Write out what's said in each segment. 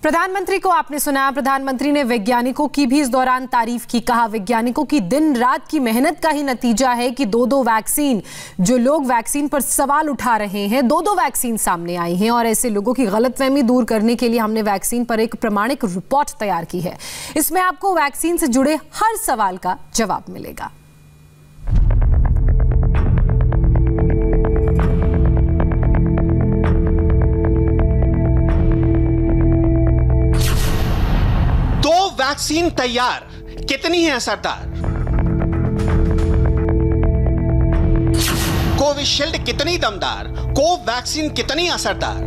प्रधानमंत्री को आपने सुना। प्रधानमंत्री ने वैज्ञानिकों की भी इस दौरान तारीफ की। कहा वैज्ञानिकों की दिन रात की मेहनत का ही नतीजा है कि दो वैक्सीन, जो लोग वैक्सीन पर सवाल उठा रहे हैं, दो वैक्सीन सामने आई हैं और ऐसे लोगों की गलतफहमी दूर करने के लिए हमने वैक्सीन पर एक प्रमाणिक रिपोर्ट तैयार की है। इसमें आपको वैक्सीन से जुड़े हर सवाल का जवाब मिलेगा। वैक्सीन तैयार, कितनी है असरदार? कोविशील्ड कितनी दमदार, कोवैक्सीन कितनी असरदार?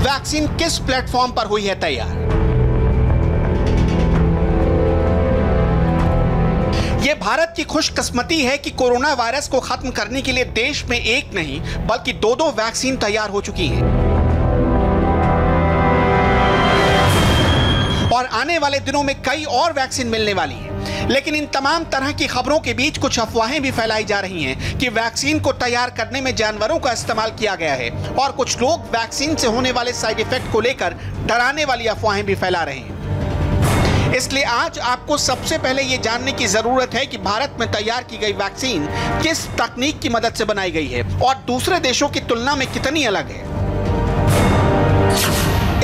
वैक्सीन किस प्लेटफॉर्म पर हुई है तैयार? ये भारत की खुशकिस्मती है कि कोरोना वायरस को खत्म करने के लिए देश में एक नहीं बल्कि दो वैक्सीन तैयार हो चुकी हैं और आने वाले दिनों में कई और वैक्सीन मिलने वाली हैं। लेकिन इन तमाम तरह की खबरों के बीच कुछ अफवाहें भी फैलाई जा रही हैं कि वैक्सीन को तैयार करने में जानवरों का इस्तेमाल किया गया है और कुछ लोग वैक्सीन से होने वाले साइड इफेक्ट को लेकर डराने वाली अफवाहें भी फैला रहे हैं। इसलिए आज आपको सबसे पहले यह जानने की जरूरत है कि भारत में तैयार की गई वैक्सीन किस तकनीक की मदद से बनाई गई है और दूसरे देशों की तुलना में कितनी अलग है।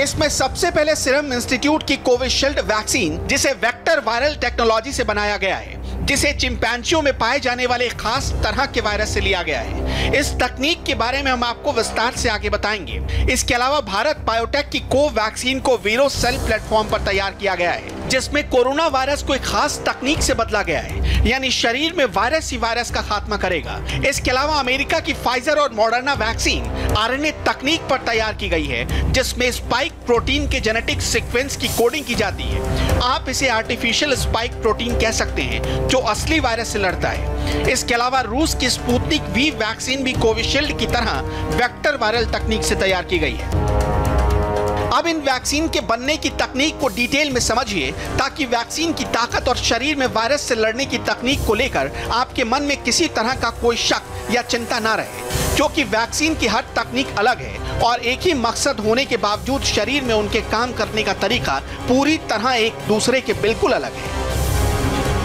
इसमें सबसे पहले सीरम इंस्टीट्यूट की कोविशील्ड वैक्सीन, जिसे वेक्टर वायरल टेक्नोलॉजी से बनाया गया है, जिसे चिंपैंजियों में पाए जाने वाले खास तरह के वायरस से लिया गया है। इस तकनीक के बारे में हम आपको विस्तार से आगे बताएंगे। इसके अलावा भारत बायोटेक की कोवैक्सीन को वीरो सेल प्लेटफॉर्म पर तैयार किया गया है, जिसमें कोरोना वायरस को एक खास तकनीक से बदला गया है, यानी शरीर में वायरस ही वायरस का खात्मा करेगा। इसके अलावा अमेरिका की फाइजर और मॉडर्ना वैक्सीन आरएनए तकनीक पर तैयार की गई है, जिसमें स्पाइक प्रोटीन के जेनेटिक सीक्वेंस की कोडिंग की जाती है। आप इसे आर्टिफिशियल स्पाइक प्रोटीन कह सकते हैं, जो असली वायरस से लड़ता है। इसके अलावा रूस की स्पुतनिक वी वैक्सीन भी कोविशील्ड की तरह वेक्टर वायरल तकनीक से तैयार की गई है। अब इन वैक्सीन के बनने की तकनीक को डिटेल में समझिए, ताकि वैक्सीन की ताकत और शरीर में वायरस से लड़ने की तकनीक को लेकर आपके मन में किसी तरह का कोई शक या चिंता ना रहे, क्योंकि वैक्सीन की हर तकनीक अलग है और एक ही मकसद होने के बावजूद शरीर में उनके काम करने का तरीका पूरी तरह एक दूसरे के बिल्कुल अलग है।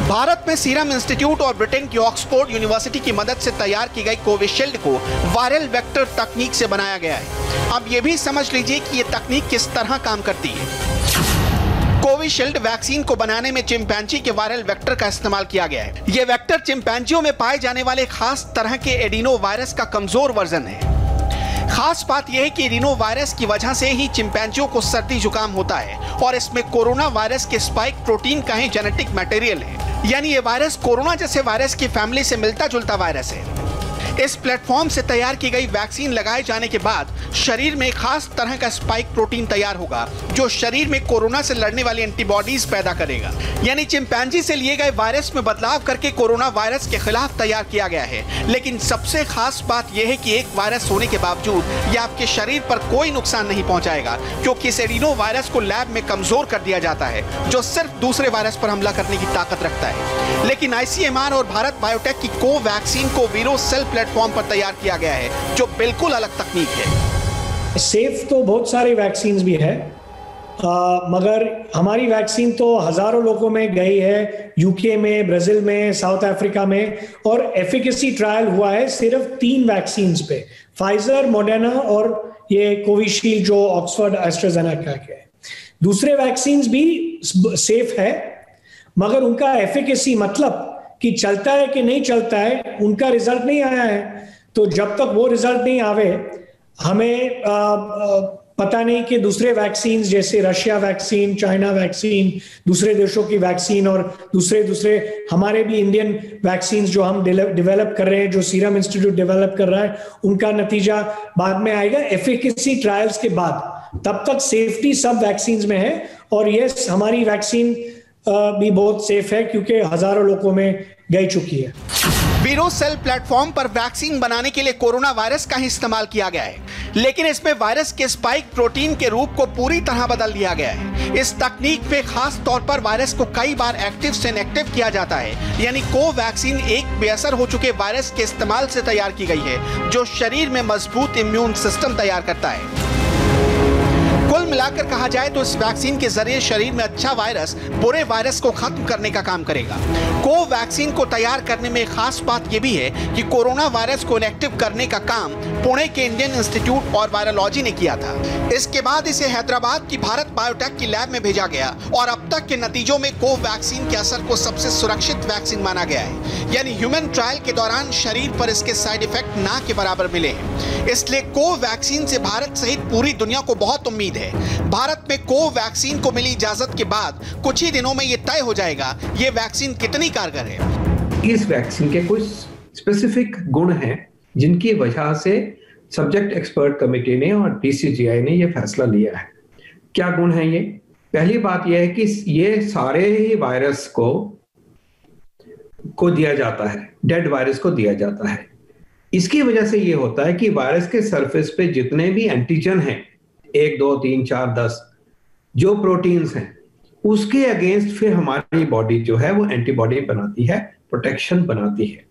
भारत में सीरम इंस्टीट्यूट और ब्रिटेन की ऑक्सफोर्ड यूनिवर्सिटी की मदद से तैयार की गई कोविशील्ड को वायरल वेक्टर तकनीक से बनाया गया है। अब ये भी समझ लीजिए कि ये तकनीक किस तरह काम करती है। कोविशील्ड वैक्सीन को बनाने में चिंपैंजी के वायरल वेक्टर का इस्तेमाल किया गया है। ये वेक्टर चिंपैंजियों में पाए जाने वाले खास तरह के एडिनो वायरस का कमजोर वर्जन है। खास बात यह है कि एडिनो वायरस की वजह से ही चिंपैंजियों को सर्दी जुकाम होता है और इसमें कोरोना वायरस के स्पाइक प्रोटीन का ही जेनेटिक मटेरियल है, यानी ये वायरस कोरोना जैसे वायरस की फैमिली से मिलता जुलता वायरस है। इस प्लेटफॉर्म से तैयार की गई वैक्सीन लगाए जाने के बाद शरीर में खास तरह का स्पाइक प्रोटीन तैयार होगा, जो शरीर में कोरोना से लड़ने वाली एंटीबॉडीज पैदा करेगा। यानी चिंपैंजी से लिए गए वायरस में बदलाव करके कोरोना वायरस के खिलाफ तैयार किया गया है। लेकिन सबसे खास बात यह है कि एक वायरस होने के बावजूद यह आपके शरीर पर कोई नुकसान नहीं पहुंचाएगा, क्योंकि इस एडिनो वायरस को लैब में कमजोर कर दिया जाता है, जो सिर्फ दूसरे वायरस पर हमला करने की ताकत रखता है। लेकिन आईसीएमआर और भारत बायोटेक की कोवैक्सीन को वीरो सेल प्लेटफॉर्म पर तैयार किया गया है, जो बिल्कुल अलग तकनीक है। सेफ तो बहुत सारी वैक्सीन भी है, मगर हमारी वैक्सीन तो हजारों लोगों में गई है, यूके में, ब्राजील में, साउथ अफ्रीका में, और एफिकेसी ट्रायल हुआ है सिर्फ 3 वैक्सीन पे, फाइजर, मॉडर्ना और ये कोविशील्ड जो ऑक्सफोर्ड एस्ट्राजेनेका के है। दूसरे वैक्सीन भी सेफ है, मगर उनका एफिकेसी मतलब कि चलता है कि नहीं चलता है, उनका रिजल्ट नहीं आया है। तो जब तक वो रिजल्ट नहीं आवे, हमें पता नहीं कि दूसरे वैक्सीन जैसे रशिया वैक्सीन, चाइना वैक्सीन, दूसरे देशों की वैक्सीन और दूसरे हमारे भी इंडियन वैक्सीन जो हम डेवलप कर रहे हैं, जो सीरम इंस्टीट्यूट डेवलप कर रहा है, उनका नतीजा बाद में आएगा एफिकेसी ट्रायल्स के बाद। तब तक सेफ्टी सब वैक्सीन में है और ये हमारी वैक्सीन भी बहुत सेफ है, क्योंकि हजारों लोगों में गई चुकी है। वीरो सेल प्लेटफॉर्म पर वैक्सीन बनाने के लिए कोरोना वायरस का ही इस्तेमाल किया गया है, लेकिन इसमें वायरस के स्पाइक प्रोटीन के रूप को पूरी तरह बदल दिया गया है। इस तकनीक पे खास तौर पर वायरस को कई बार एक्टिव से इनएक्टिव किया जाता है, यानी कोवैक्सीन एक बेअसर हो चुके वायरस के इस्तेमाल से तैयार की गई है जो शरीर में मजबूत इम्यून सिस्टम तैयार करता है। कुल मिलाकर कहा जाए तो इस वैक्सीन के जरिए शरीर में अच्छा वायरस बुरे वायरस को खत्म करने का काम करेगा। कोवैक्सीन को तैयार करने में खास बात यह भी है कि कोरोना वायरस को इनएक्टिव करने का काम पुणे के इंडियन इंस्टीट्यूट और वायरोलॉजी ने किया था। इसके बाद इसे हैदराबाद की भारत बायोटेक की लैब में भेजा गया और अब तक के नतीजों में कोवैक्सीन के असर को सबसे सुरक्षित वैक्सीन माना गया है, यानी ह्यूमन ट्रायल के दौरान शरीर पर इसके साइड इफेक्ट ना के बराबर मिले हैं। इसलिए कोवैक्सीन से भारत सहित पूरी दुनिया को बहुत उम्मीद है। भारत में कोवैक्सीन को मिली इजाजत के बाद कुछ ही दिनों में ये तय हो जाएगा ये वैक्सीन कितनी कारगर है। इस वैक्सीन के कुछ स्पेसिफिक गुण हैं जिनकी वजह से सब्जेक्ट एक्सपर्ट कमेटी ने और DCGI ने ये फैसला लिया है। क्या गुण है ये? पहली बात यह है कि ये सारे ही वायरस को दिया जाता है, डेड वायरस को दिया जाता है। इसकी वजह से ये होता है कि वायरस के सरफेस पे जितने भी एंटीजन हैं 1, 2, 3, 4, 10 जो प्रोटीन्स हैं उसके अगेंस्ट फिर हमारी बॉडी जो है वो एंटीबॉडी बनाती है, प्रोटेक्शन बनाती है।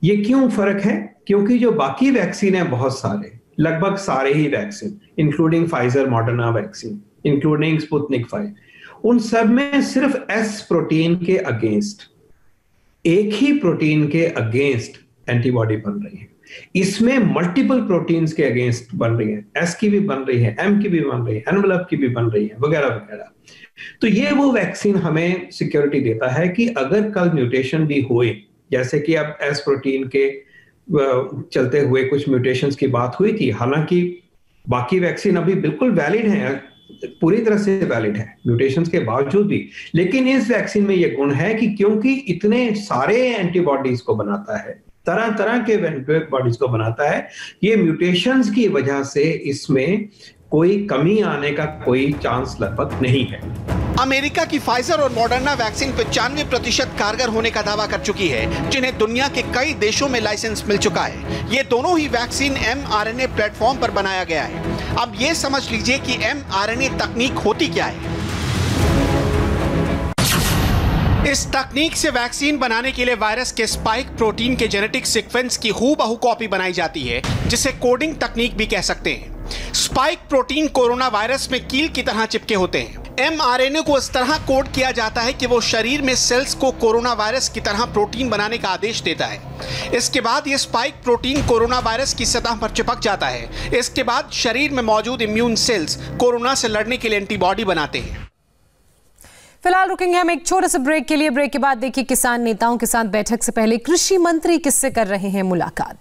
ये क्यों फर्क है? क्योंकि जो बाकी वैक्सीन है बहुत सारे, लगभग सारे ही vaccine including Pfizer, Moderna vaccine, including Sputnik 5, उन सब में सिर्फ S प्रोटीन के अगेंस्ट, एक ही प्रोटीन के अगेंस्ट एंटीबॉडी बन रही है। इसमें मल्टीपल प्रोटीन्स के अगेंस्ट बन रही है, S की भी बन रही है, M की भी बन रही है, एनवेलप की भी बन रही है, वगैरह वगैरह। तो ये वो वैक्सीन हमें सिक्योरिटी देता है कि अगर कल म्यूटेशन भी हुए, जैसे कि अब S प्रोटीन के चलते हुए कुछ म्यूटेशंस की बात हुई थी, हालांकि बाकी वैक्सीन अभी बिल्कुल वैलिड है, पूरी तरह से वैलिड है म्यूटेशंस के बावजूद भी, लेकिन इस वैक्सीन में यह गुण है कि क्योंकि इतने सारे एंटीबॉडीज को बनाता है, तरह तरह के एंटीबॉडीज को बनाता है, ये म्यूटेशंस की वजह से इसमें कोई कमी आने का कोई चांस लगभग नहीं है। अमेरिका की फाइजर और मॉडर्ना वैक्सीन 95% कारगर होने का दावा कर चुकी है, जिन्हें दुनिया के कई देशों में लाइसेंस मिल चुका है। ये दोनों ही वैक्सीन mRNA प्लेटफॉर्म पर बनाया गया है। अब ये समझ लीजिए कि mRNA तकनीक होती क्या है। इस तकनीक से वैक्सीन बनाने के लिए वायरस के स्पाइक प्रोटीन के जेनेटिक सीक्वेंस की हूबहू कॉपी बनाई जाती है, जिसे कोडिंग तकनीक भी कह सकते हैं। स्पाइक प्रोटीन कोरोना वायरस में कील की तरह चिपके होते हैं। mRNA को इस तरह कोड किया जाता है कि वो शरीर में सेल्स को कोरोना वायरस की तरह प्रोटीन बनाने का आदेश देता है। इसके बाद ये स्पाइक प्रोटीन कोरोना वायरस की सतह पर चिपक जाता है। इसके बाद शरीर में मौजूद इम्यून सेल्स कोरोना से लड़ने के लिए एंटीबॉडी बनाते हैं। फिलहाल रुकेंगे हम एक छोटे से ब्रेक के लिए। ब्रेक के बाद देखिए किसान नेताओं के साथ बैठक से पहले कृषि मंत्री किससे कर रहे हैं मुलाकात।